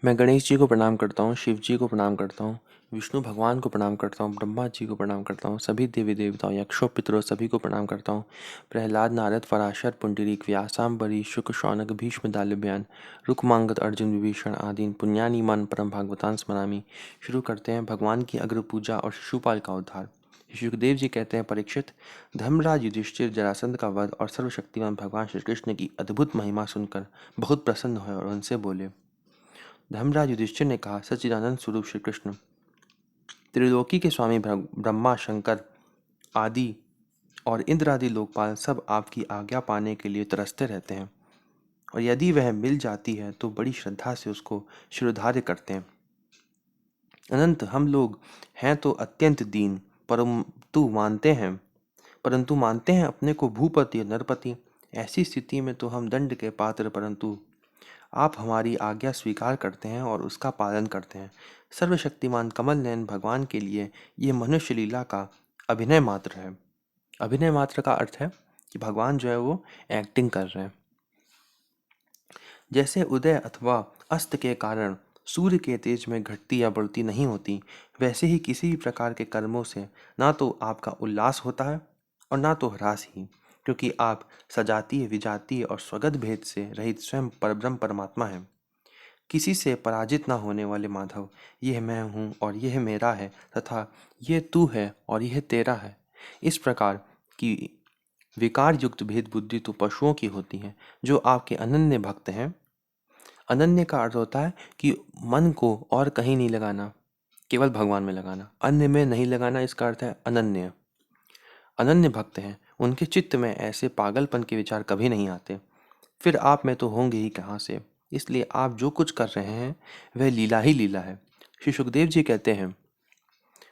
मैं गणेश जी को प्रणाम करता हूँ, शिव जी को प्रणाम करता हूँ, विष्णु भगवान को प्रणाम करता हूँ, ब्रह्मा जी को प्रणाम करता हूँ, सभी देवी देवताओं, यक्षों, पितरों सभी को प्रणाम करता हूँ। प्रहलाद, नारद, पराशर, पुंडरीक, व्यासांबरी, शुक, शौनक, भीष्म, दाल्यब्यान, रुक्मांगद, अर्जुन, विभीषण आदि पुण्यानि मान परम भागवतान स्मरामि। शुरू करते हैं भगवान की अग्र पूजा और शिशुपाल का उद्धार। सुखदेव जी कहते हैं, परीक्षित, धर्मराज युधिष्ठिर जरासंध का वध और सर्वशक्तिमान भगवान श्री कृष्ण की अद्भुत महिमा सुनकर बहुत प्रसन्न हुए और उनसे बोले। धर्मराज युधिष्ठिर ने कहा, सच्चिदानंद स्वरूप श्री कृष्ण, त्रिलोकी के स्वामी ब्रह्मा, शंकर आदि और इंद्र आदि लोकपाल सब आपकी आज्ञा पाने के लिए तरसते रहते हैं, और यदि वह मिल जाती है तो बड़ी श्रद्धा से उसको शिरोधार्य करते हैं। अनंत हम लोग हैं तो अत्यंत दीन, परंतु मानते हैं अपने को भूपति और नरपति। ऐसी स्थिति में तो हम दंड के पात्र, परंतु आप हमारी आज्ञा स्वीकार करते हैं और उसका पालन करते हैं। सर्वशक्तिमान कमल नयन भगवान के लिए ये मनुष्य लीला का अभिनय मात्र है। अभिनय मात्र का अर्थ है कि भगवान जो है वो एक्टिंग कर रहे हैं। जैसे उदय अथवा अस्त के कारण सूर्य के तेज में घटती या बढ़ती नहीं होती, वैसे ही किसी भी प्रकार के कर्मों से ना तो आपका उल्लास होता है और ना तो ह्रास ही, क्योंकि आप सजातीय, विजातीय और स्वगत भेद से रहित स्वयं परब्रह्म परमात्मा हैं। किसी से पराजित ना होने वाले माधव, यह मैं हूँ और यह मेरा है, तथा यह तू है और यह तेरा है, इस प्रकार की विकार युक्त भेद बुद्धि तो पशुओं की होती है, जो आपके अनन्य भक्त हैं। अनन्य का अर्थ होता है कि मन को और कहीं नहीं लगाना, केवल भगवान में लगाना। अन्य में नहीं लगाना, इसका अर्थ है अनन्य। अनन्य भक्त हैं, उनके चित्त में ऐसे पागलपन के विचार कभी नहीं आते। फिर आप में तो होंगे ही कहाँ से। इसलिए आप जो कुछ कर रहे हैं वह लीला ही लीला है। श्री सुखदेव जी कहते हैं,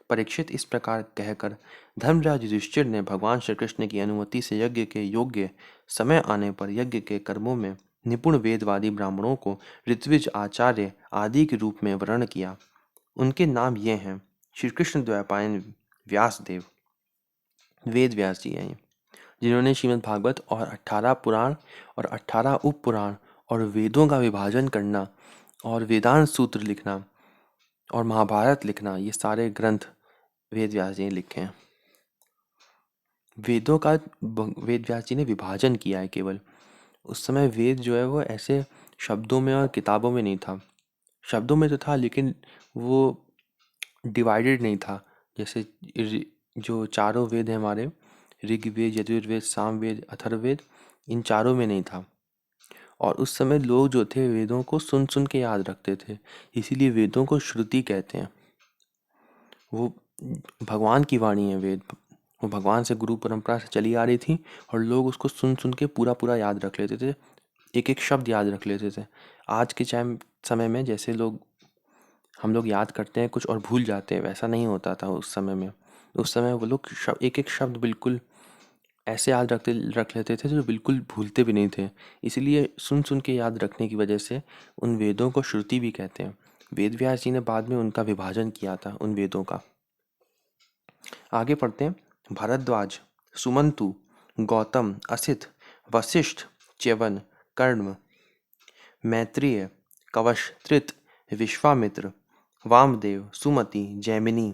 परीक्षित, इस प्रकार कहकर धर्मराज युधिष्ठिर ने भगवान श्री कृष्ण की अनुमति से यज्ञ के योग्य समय आने पर यज्ञ के कर्मों में निपुण वेदवादी ब्राह्मणों को ऋत्विज, आचार्य आदि के रूप में वर्ण किया। उनके नाम ये हैं, श्री कृष्ण द्वैपायन व्यासदेव, वेद व्यास जी हैं ये, जिन्होंने श्रीमद् भागवत और 18 पुराण और 18 उप पुराण और वेदों का विभाजन करना और वेदांत सूत्र लिखना और महाभारत लिखना, ये सारे ग्रंथ वेद व्यास जी ने लिखे हैं। वेदों का वेद व्यास जी ने विभाजन किया है केवल। उस समय वेद जो है वो ऐसे शब्दों में और किताबों में नहीं था। शब्दों में तो था, लेकिन वो डिवाइडेड नहीं था। जैसे जो चारों वेद हैं हमारे, ऋग्वेद, यजुर्वेद, सामवेद, अथर्ववेद, इन चारों में नहीं था। और उस समय लोग जो थे वेदों को सुन सुन के याद रखते थे, इसीलिए वेदों को श्रुति कहते हैं। वो भगवान की वाणी है वेद, वो भगवान से गुरु परंपरा से चली आ रही थी, और लोग उसको सुन सुन के पूरा पूरा याद रख लेते थे, एक एक शब्द याद रख लेते थे। आज के समय में जैसे हम लोग याद करते हैं कुछ और भूल जाते हैं, वैसा नहीं होता था उस समय में। उस समय वो लोग एक एक शब्द बिल्कुल ऐसे याद रख लेते थे जो बिल्कुल भूलते भी नहीं थे। इसलिए सुन सुन के याद रखने की वजह से उन वेदों को श्रुति भी कहते हैं। वेद व्यास जी ने बाद में उनका विभाजन किया था उन वेदों का। आगे पढ़ते हैं। भारद्वाज, सुमंतु, गौतम, असित, वशिष्ठ, च्यवन, कर्ण, मैत्रेय, कवश, त्रित, विश्वामित्र, वामदेव, सुमति, जैमिनी,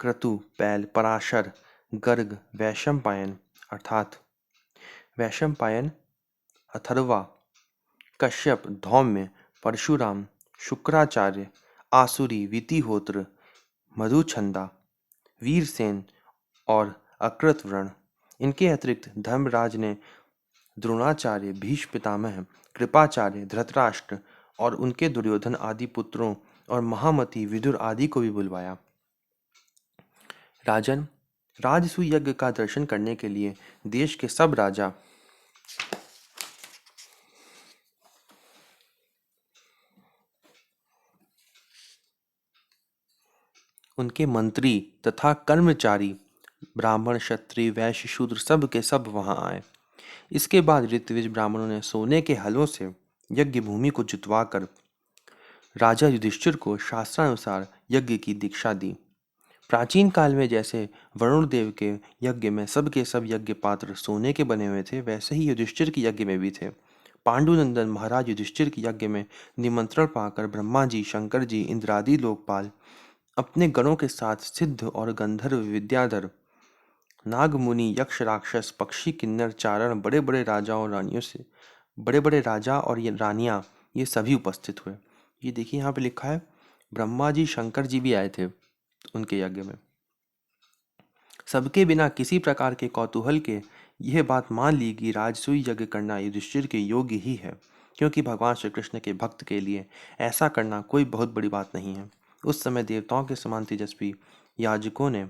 क्रतु, पैल, पराशर, गर्ग, वैशंपायन अर्थात वैशंपायन, अथर्वा, कश्यप, धौम्य, परशुराम, शुक्राचार्य, आसुरी, वितिहोत्र, मधुछंदा, वीरसेन और अकृतव्रण। इनके अतिरिक्त धर्मराज ने द्रोणाचार्य, भीष्म पितामह, कृपाचार्य, धृतराष्ट्र और उनके दुर्योधन आदि पुत्रों और महामती विदुर आदि को भी बुलवाया। राजन, राजसूय यज्ञ का दर्शन करने के लिए देश के सब राजा, उनके मंत्री तथा कर्मचारी, ब्राह्मण, क्षत्रिय, वैश्य, शूद्र सब के सब वहां आए। इसके बाद ऋत्विज ब्राह्मणों ने सोने के हलों से यज्ञ भूमि को जुतवाकर राजा युधिष्ठिर को शास्त्रानुसार यज्ञ की दीक्षा दी। प्राचीन काल में जैसे वरुण देव के यज्ञ में सब के सब यज्ञ पात्र सोने के बने हुए थे, वैसे ही युधिष्ठिर के यज्ञ में भी थे। पांडुनंदन महाराज युधिष्ठिर के यज्ञ में निमंत्रण पाकर ब्रह्मा जी, शंकर जी, इंद्रादि लोकपाल अपने गणों के साथ सिद्ध और गंधर्व, विद्याधर, नाग मुनि, यक्ष, राक्षस, पक्षी, किन्नर, चारण, बड़े बड़े राजाओं रानियों से बड़े बड़े राजा और ये रानियां, ये सभी उपस्थित हुए। ये देखिए यहाँ पे लिखा है ब्रह्मा जी, शंकर जी भी आए थे उनके यज्ञ में। सबके बिना किसी प्रकार के कौतूहल के यह बात मान ली कि राजसूय यज्ञ करना युधिष्ठिर के योग्य ही है, क्योंकि भगवान श्री कृष्ण के भक्त के लिए ऐसा करना कोई बहुत बड़ी बात नहीं है। उस समय देवताओं के समान तेजस्वी याजकों ने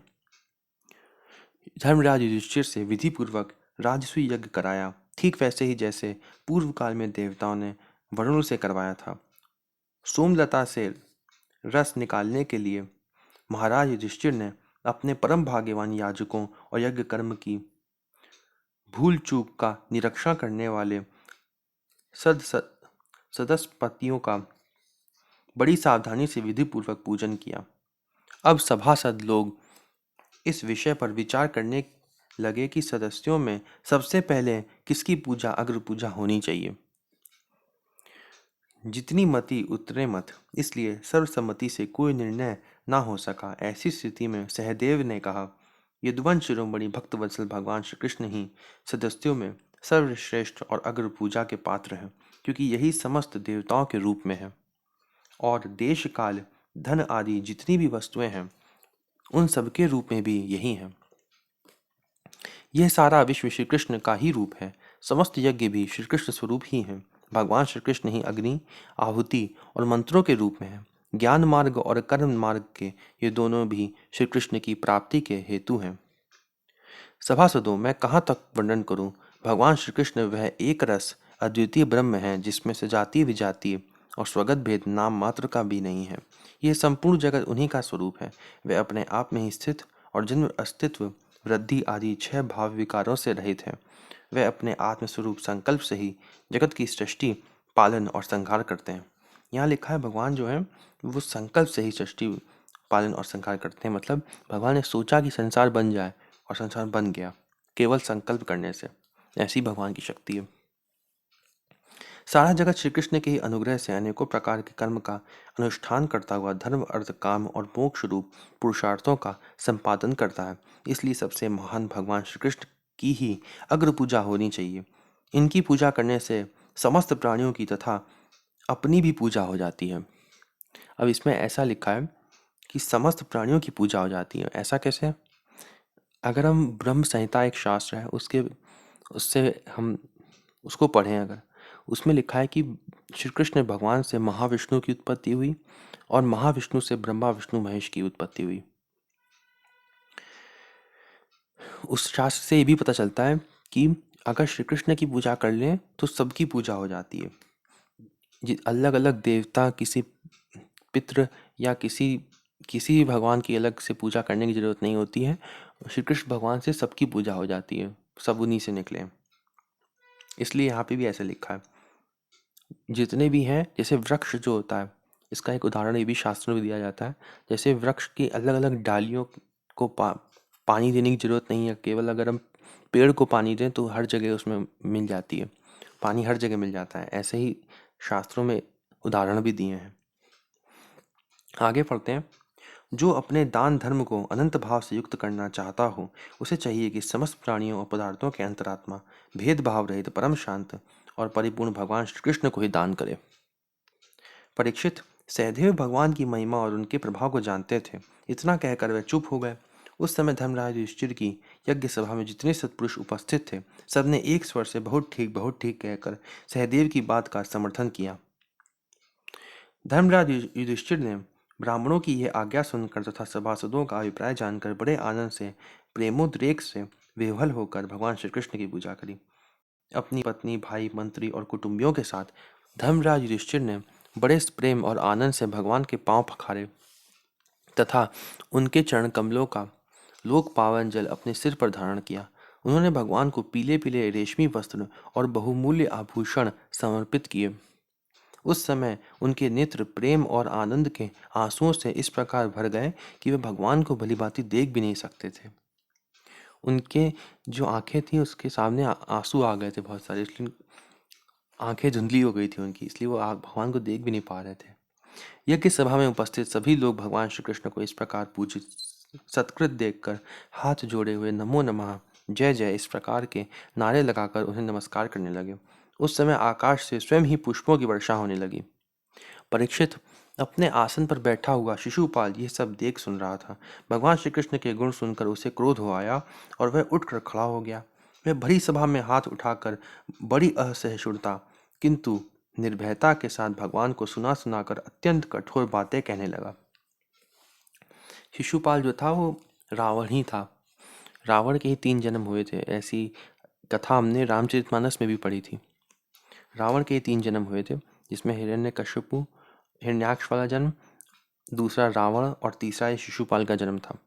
धर्मराज युधिष्ठिर से विधि पूर्वक राजसूय यज्ञ कराया, ठीक वैसे ही जैसे पूर्व काल में देवताओं ने वरुण से करवाया था। सोमलता से रस निकालने के लिए महाराज युधिष्ठिर ने अपने परम भाग्यवान याजकों और यज्ञ कर्म की भूल चूक का निरीक्षण करने वाले सदस्यपतियों का बड़ी सावधानी से विधि पूर्वक पूजन किया। अब सभासद लोग इस विषय पर विचार करने लगे कि सदस्यों में सबसे पहले किसकी पूजा अग्र पूजा होनी चाहिए। जितनी मति उतने मत, इसलिए सर्वसम्मति से कोई निर्णय ना हो सका। ऐसी स्थिति में सहदेव ने कहा, यदुवंश शिरोमणि भक्तवत्सल भगवान श्री कृष्ण ही सदस्यों में सर्वश्रेष्ठ और अग्र पूजा के पात्र हैं, क्योंकि यही समस्त देवताओं के रूप में है और देश काल धन आदि जितनी भी वस्तुएं हैं उन सबके रूप में भी यही है। यह सारा विश्व श्री कृष्ण का ही रूप है। समस्त यज्ञ भी श्री कृष्ण स्वरूप ही हैं। भगवान श्री कृष्ण ही अग्नि, आहुति और मंत्रों के रूप में है। ज्ञान मार्ग और कर्म मार्ग के ये दोनों भी श्री कृष्ण की प्राप्ति के हेतु हैं। सभासदों, मैं कहाँ तक वर्णन करूं? भगवान श्री कृष्ण वह एक रस अद्वितीय ब्रह्म है, जिसमें से जातीय विजातीय और स्वगत भेद नाम मात्र का भी नहीं है। यह संपूर्ण जगत उन्हीं का स्वरूप है। वह अपने आप में ही स्थित और जन्म, अस्तित्व, वृद्धि आदि 6 भाव विकारों से रहित है। वह अपने आत्म स्वरूप संकल्प से ही जगत की सृष्टि, पालन और संहार करते हैं। यहाँ लिखा है भगवान जो है वो संकल्प से ही सृष्टि, पालन और संहार करते हैं। मतलब भगवान ने सोचा कि संसार बन जाए और संसार बन गया, केवल संकल्प करने से। ऐसी भगवान की शक्ति है। सारा जगत श्री कृष्ण के ही अनुग्रह से अनेकों प्रकार के कर्म का अनुष्ठान करता हुआ धर्म, अर्थ, काम और मोक्ष रूप पुरुषार्थों का संपादन करता है। इसलिए सबसे महान भगवान श्री कृष्ण की ही अग्र पूजा होनी चाहिए। इनकी पूजा करने से समस्त प्राणियों की तथा अपनी भी पूजा हो जाती है। अब इसमें ऐसा लिखा है कि समस्त प्राणियों की पूजा हो जाती है। ऐसा कैसे? अगर हम ब्रह्म संहिता एक शास्त्र है, उससे हम उसको पढ़ें, अगर उसमें लिखा है कि श्री कृष्ण भगवान से महाविष्णु की उत्पत्ति हुई और महाविष्णु से ब्रह्मा, विष्णु, महेश की उत्पत्ति हुई। उस शास्त्र से ये भी पता चलता है कि अगर श्री कृष्ण की पूजा कर लें तो सबकी पूजा हो जाती है। अलग अलग देवता, किसी पितृ या किसी भगवान की अलग से पूजा करने की जरूरत नहीं होती है। श्री कृष्ण भगवान से सबकी पूजा हो जाती है, सब उन्हीं से निकले। इसलिए यहाँ पे भी ऐसा लिखा है। जितने भी हैं, जैसे वृक्ष जो होता है, इसका एक उदाहरण ये भी शास्त्रों में दिया जाता है। जैसे वृक्ष की अलग अलग डालियों को पानी देने की जरूरत नहीं है, केवल अगर हम पेड़ को पानी दें तो हर जगह उसमें मिल जाती है, पानी हर जगह मिल जाता है। ऐसे ही शास्त्रों में उदाहरण भी दिए हैं। आगे पढ़ते हैं। जो अपने दान धर्म को अनंत भाव से युक्त करना चाहता हो, उसे चाहिए कि समस्त प्राणियों और पदार्थों के अंतरात्मा, भेदभाव रहित, परम शांत और परिपूर्ण भगवान श्री कृष्ण को ही दान करे। परीक्षित, सहदेव भगवान की महिमा और उनके प्रभाव को जानते थे। इतना कहकर वे चुप हो गए। उस समय धर्मराज युधिष्ठिर की यज्ञ सभा में जितने सत्पुरुष उपस्थित थे, सबने एक स्वर से बहुत ठीक कहकर सहदेव की बात का समर्थन किया। धर्मराज युधिष्ठिर ने ब्राह्मणों की यह आज्ञा सुनकर तथा सभासदों का अभिप्राय जानकर बड़े आनंद से, प्रेमोद्रेक से विह्वल होकर भगवान श्री कृष्ण की पूजा करी। अपनी पत्नी, भाई, मंत्री और कुटुंबियों के साथ धर्मराज युधिष्ठिर ने बड़े प्रेम और आनंद से भगवान के पांव पखारे तथा उनके चरण कमलों का लोक पावन जल अपने सिर पर धारण किया। उन्होंने भगवान को पीले पीले रेशमी वस्त्र और बहुमूल्य आभूषण समर्पित किए। उस समय उनके नेत्र प्रेम और आनंद के आंसुओं से इस प्रकार भर गए कि वे भगवान को भलीभांति देख भी नहीं सकते थे। उनके जो आंखें थी उसके सामने आंसू आ गए थे बहुत सारे, इसलिए आंखें धुंधली हो गई थी उनकी, इसलिए वो भगवान को देख भी नहीं पा रहे थे। यज्ञ सभा में उपस्थित सभी लोग भगवान श्री कृष्ण को इस प्रकार पूजित सत्कृत देखकर हाथ जोड़े हुए नमो नमः, जय जय इस प्रकार के नारे लगाकर उन्हें नमस्कार करने लगे। उस समय आकाश से स्वयं ही पुष्पों की वर्षा होने लगी। परीक्षित अपने आसन पर बैठा हुआ शिशुपाल यह सब देख सुन रहा था। भगवान श्री कृष्ण के गुण सुनकर उसे क्रोध हो आया और वह उठकर खड़ा हो गया। वह भरी सभा में हाथ उठाकर बड़ी असहिष्णुता किंतु निर्भयता के साथ भगवान को सुना सुनाकर अत्यंत कठोर बातें कहने लगा। शिशुपाल जो था वो रावण ही था। रावण के ही 3 जन्म हुए थे, ऐसी कथा हमने रामचरितमानस में भी पढ़ी थी। रावण के 3 जन्म हुए थे, जिसमें हिरण्यकश्यपु हिरण्याक्ष वाला जन्म, दूसरा रावण और तीसरा ये शिशुपाल का जन्म था।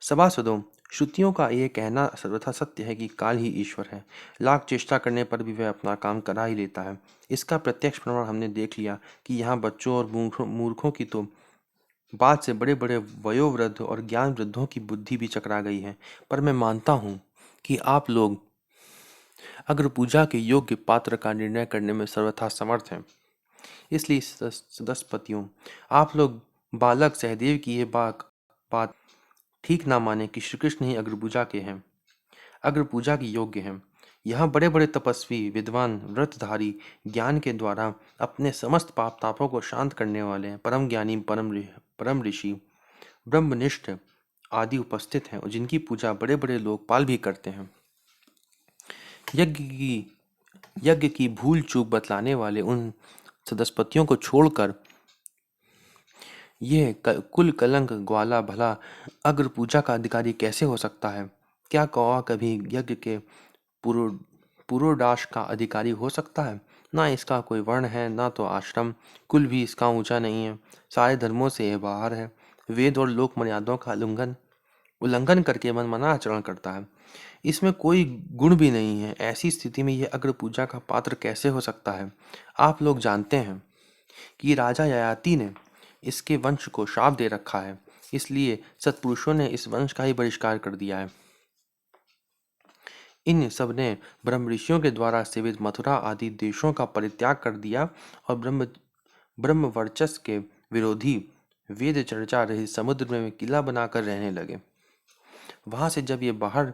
सभासदों, श्रुतियों का ये कहना सर्वथा सत्य है कि काल ही ईश्वर है। लाख चेष्टा करने पर भी वह अपना काम करा ही लेता है। इसका प्रत्यक्ष प्रमाण हमने देख लिया कि यहाँ बच्चों और मूर्खों की तो बात से बड़े बड़े वयोवृद्ध और ज्ञान वृद्धों की बुद्धि भी चकरा गई है। पर मैं मानता हूँ कि आप लोग अग्र पूजा के योग्य पात्र का निर्णय करने में सर्वथा समर्थ हैं। इसलिए सदस्यपतियों, आप लोग बालक सहदेव की ये बात ठीक ना माने कि श्री कृष्ण ही अग्रपूजा के हैं, अग्रपूजा के योग्य हैं। यहाँ बड़े बड़े तपस्वी, विद्वान, व्रतधारी, ज्ञान के द्वारा अपने समस्त पाप तापों को शांत करने वाले परम ज्ञानी, परम ऋषि, ब्रह्मनिष्ठ आदि उपस्थित हैं, और जिनकी पूजा बड़े बड़े लोकपाल भी करते हैं। यज्ञ की भूल चूक बतलाने वाले उन सदस्यपतियों को छोड़कर यह कुल कलंक ग्वाला भला अग्र पूजा का अधिकारी कैसे हो सकता है? क्या कौवा कभी यज्ञ के पुरोडाश का अधिकारी हो सकता है? ना इसका कोई वर्ण है, ना तो आश्रम, कुल भी इसका ऊंचा नहीं है। सारे धर्मों से यह बाहर है। वेद और लोक मर्यादाओं का उल्लंघन करके मनमाना आचरण करता है। इसमें कोई गुण भी नहीं है। ऐसी स्थिति में यह अग्र पूजा का पात्र कैसे हो सकता है? आप लोग जानते हैं कि राजा ययाति ने इसके वंश को श्राप दे रखा है, इसलिए सत्पुरुषों ने इस वंश का ही बहिष्कार कर दिया है। इन सब ने ब्रह्म ऋषियों के द्वारा सेवित मथुरा आदि देशों का परित्याग कर दिया और ब्रह्म वर्चस्व के विरोधी वेद चर्चा रहित समुद्र में किला बनाकर रहने लगे। वहां से जब ये बाहर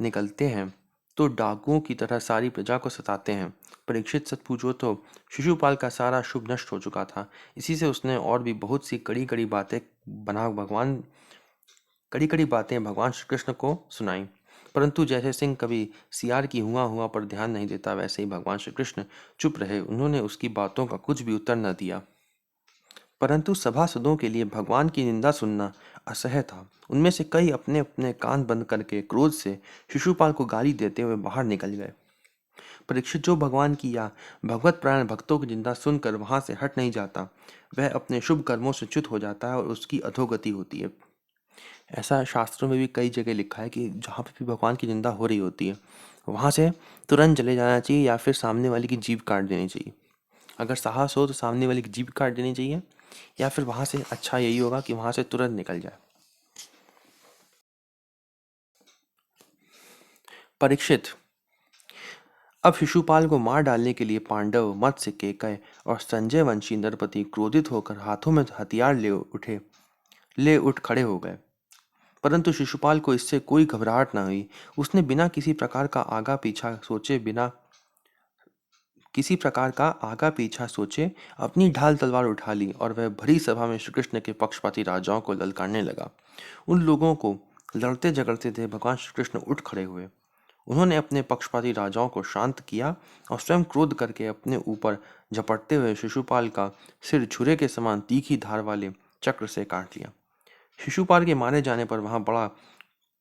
निकलते हैं तो डाकुओं की तरह सारी प्रजा को सताते हैं। परीक्षित सत पूछो तो शिशुपाल का सारा शुभ नष्ट हो चुका था। इसी से उसने और भी बहुत सी कड़ी कड़ी बातें भगवान श्री कृष्ण को सुनाई। परंतु जैसे सिंह कभी सियार की हुआ हुआ पर ध्यान नहीं देता, वैसे ही भगवान श्री कृष्ण चुप रहे। उन्होंने उसकी बातों का कुछ भी उत्तर न दिया। परंतु सभासदों के लिए भगवान की निंदा सुनना असह्य था। उनमें से कई अपने अपने कान बंद करके क्रोध से शिशुपाल को गाली देते हुए बाहर निकल गए। परीक्षित जो भगवान की या भगवत प्राण भक्तों की निंदा सुनकर वहां से हट नहीं जाता, वह अपने शुभ कर्मों से च्युत हो जाता है और उसकी अधोगति होती है। ऐसा शास्त्रों में भी कई जगह लिखा है कि जहाँ पे भी भगवान की निंदा हो रही होती है, वहां से तुरंत चले जाना चाहिए या फिर सामने वाले की जीभ काट देनी चाहिए। अगर साहस हो तो सामने वाले की जीभ काट देनी चाहिए, या फिर वहां से अच्छा यही होगा कि वहां से तुरंत निकल जाए। परीक्षित, अब शिशुपाल को मार डालने के लिए पांडव, मत्स्य, केकय और संजय वंशी नरपति क्रोधित होकर हाथों में हथियार ले उठ खड़े हो गए। परंतु शिशुपाल को इससे कोई घबराहट न हुई। उसने बिना किसी प्रकार का आगा पीछा सोचे अपनी ढाल तलवार उठा ली और वह भरी सभा में श्री कृष्ण के पक्षपाती राजाओं को ललकारने लगा। उन लोगों को लड़ते झगड़ते थे भगवान श्री कृष्ण उठ खड़े हुए। उन्होंने अपने पक्षपाती राजाओं को शांत किया और स्वयं क्रोध करके अपने ऊपर झपटते हुए शिशुपाल का सिर छुरे के समान तीखी धार वाले चक्र से काट लिया। शिशुपाल के मारे जाने पर वहां बड़ा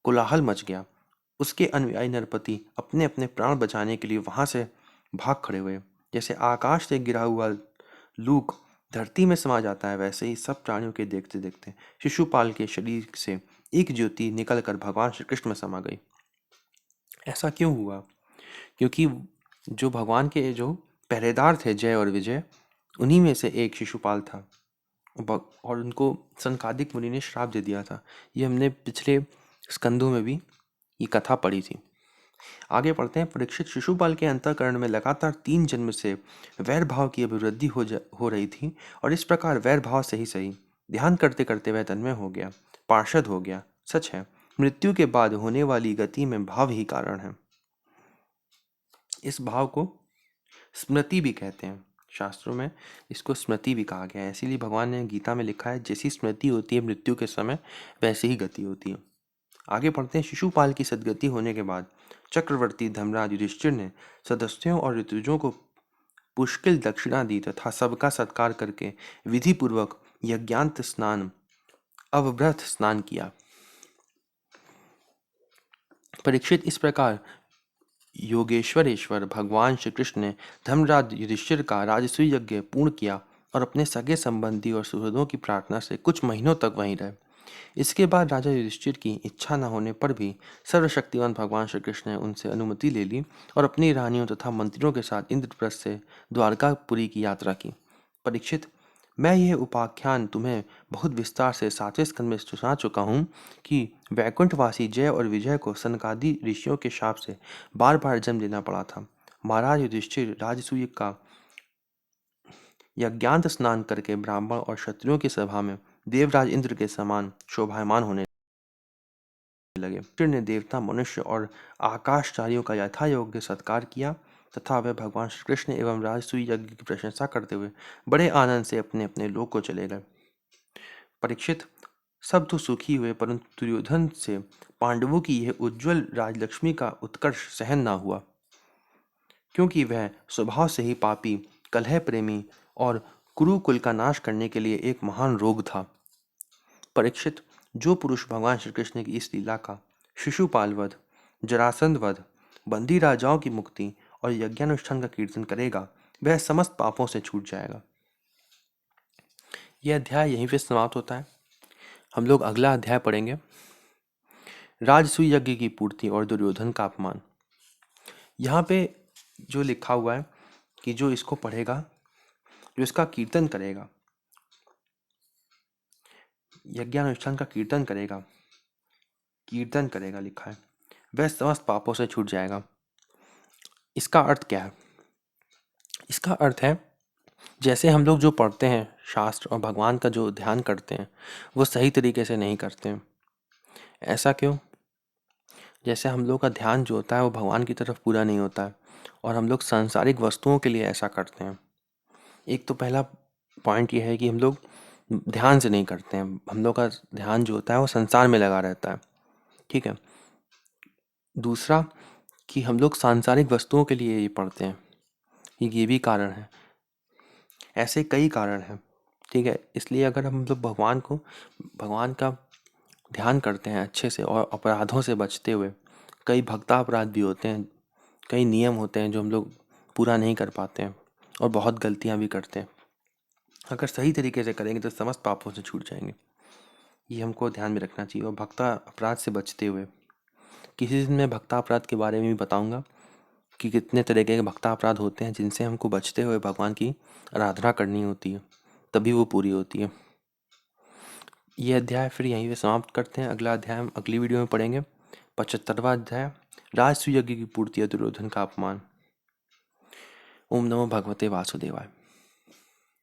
कोलाहल मच गया। उसके अनुयायी नरपति अपने अपने प्राण बचाने के लिए वहां से भाग खड़े हुए। जैसे आकाश से गिरा हुआ लूक धरती में समा जाता है, वैसे ही सब प्राणियों के देखते देखते शिशुपाल के शरीर से एक ज्योति निकलकर भगवान श्री कृष्ण में समा गई। ऐसा क्यों हुआ? क्योंकि जो भगवान के जो पहरेदार थे जय और विजय, उन्हीं में से एक शिशुपाल था और उनको सनकादिक मुनि ने श्राप दे दिया था। ये हमने पिछले स्कंदों में भी ये कथा पढ़ी थी। आगे पढ़ते हैं। परीक्षित शिशुपाल के अंतःकरण में लगातार 3 जन्म से वैर भाव की अभिवृद्धि हो रही थी और इस प्रकार वैर भाव से ही सही ध्यान करते करते वह तन्मय हो गया, पार्षद हो गया। सच है, मृत्यु के बाद होने वाली गति में भाव ही कारण है। इस भाव को स्मृति भी कहते हैं। शास्त्रों में इसको स्मृति भी कहा गया है। इसीलिए भगवान ने गीता में लिखा है, जैसी स्मृति होती है मृत्यु के समय, वैसे ही गति होती है। आगे पढ़ते हैं। शिशुपाल की सद्गति होने के बाद चक्रवर्ती धर्मराज युधिष्ठिर ने सदस्यों और ऋतुजों को पुष्कल दक्षिणा दी तथा सबका सत्कार करके विधि पूर्वक यज्ञांत स्नान, अवभृत स्नान किया। परीक्षित, इस प्रकार योगेश्वरेश्वर भगवान श्री कृष्ण ने धर्मराज युधिष्ठिर का राजसूय यज्ञ पूर्ण किया और अपने सगे संबंधी और सुहृदों की प्रार्थना से कुछ महीनों तक वहीं रहे। इसके बाद राजा युधिष्ठिर की इच्छा न होने पर भी सर्वशक्तिमान भगवान श्री कृष्ण ने उनसे अनुमति ले ली और अपनी रानियों तथा मंत्रियों के साथ इंद्रप्रस्थ से द्वारकापुरी की यात्रा की। परीक्षित, मैं यह उपाख्यान तुम्हें बहुत विस्तार से 7वें स्कंद में सुना चुका हूँ कि वैकुंठवासी जय और विजय को सनकादि ऋषियों के शाप से बार बार जन्म लेना पड़ा था। महाराज युधिष्ठिर राजसूय का यज्ञांत स्नान करके ब्राह्मण और क्षत्रियों की सभा में देवराज इंद्र के समान शोभायमान होने लगे। युधिष्ठिर ने देवता, मनुष्य और आकाशचारियों का यथा योग्य सत्कार किया तथा वह भगवान श्री कृष्ण एवं राजसूय यज्ञ की प्रशंसा करते हुए बड़े आनंद से अपने अपने लोक को चले गए। परीक्षित, सब तो सुखी हुए, परंतु दुर्योधन से पांडवों की यह उज्जवल राजलक्ष्मी का उत्कर्ष सहन ना हुआ, क्योंकि वह स्वभाव से ही पापी, कलह प्रेमी और कुरुकुल का नाश करने के लिए एक महान रोग था। परीक्षित, जो पुरुष भगवान श्री कृष्ण की इस लीला का शिशुपाल वध, जरासंध वध, बंदी राजाओं की मुक्ति और यज्ञानुष्ठान का कीर्तन करेगा, वह समस्त पापों से छूट जाएगा। यह अध्याय यहीं पे समाप्त होता है। हम लोग अगला अध्याय पढ़ेंगे, राजसूय यज्ञ की पूर्ति और दुर्योधन का अपमान। यहाँ पे जो लिखा हुआ है कि जो इसको पढ़ेगा, जो इसका कीर्तन करेगा, यज्ञानुष्ठान का कीर्तन करेगा लिखा है, वह समस्त पापों से छूट जाएगा। इसका अर्थ क्या है? इसका अर्थ है, जैसे हम लोग जो पढ़ते हैं शास्त्र और भगवान का जो ध्यान करते हैं, वो सही तरीके से नहीं करते हैं। ऐसा क्यों? जैसे हम लोग का ध्यान जो होता है वो भगवान की तरफ पूरा नहीं होता है और हम लोग सांसारिक वस्तुओं के लिए ऐसा करते हैं। एक तो पहला पॉइंट ये है कि हम लोग ध्यान से नहीं करते हैं, हम लोग का ध्यान जो होता है वो संसार में लगा रहता है। ठीक है। दूसरा कि हम लोग सांसारिक वस्तुओं के लिए ये पढ़ते हैं, ये भी कारण है। ऐसे कई कारण हैं। ठीक है। इसलिए अगर हम लोग भगवान का ध्यान करते हैं अच्छे से और अपराधों से बचते हुए, कई भक्तापराध भी होते हैं, कई नियम होते हैं जो हम लोग पूरा नहीं कर पाते हैं और बहुत गलतियां भी करते हैं। अगर सही तरीके से करेंगे तो समस्त पापों से छूट जाएंगे। ये हमको ध्यान में रखना चाहिए। और भक्ता अपराध से बचते हुए, किसी दिन मैं भक्ता अपराध के बारे में भी बताऊंगा कि कितने तरीके के भक्ता अपराध होते हैं जिनसे हमको बचते हुए भगवान की आराधना करनी होती है, तभी वो पूरी होती है। ये अध्याय फिर यहीं पे समाप्त करते हैं। अगला अध्याय हम अगली वीडियो में पढ़ेंगे। 75वां अध्याय, राजसूय यज्ञ की पूर्ति, दुर्योधन का अपमान। ओम नमो भगवते वासुदेवाय।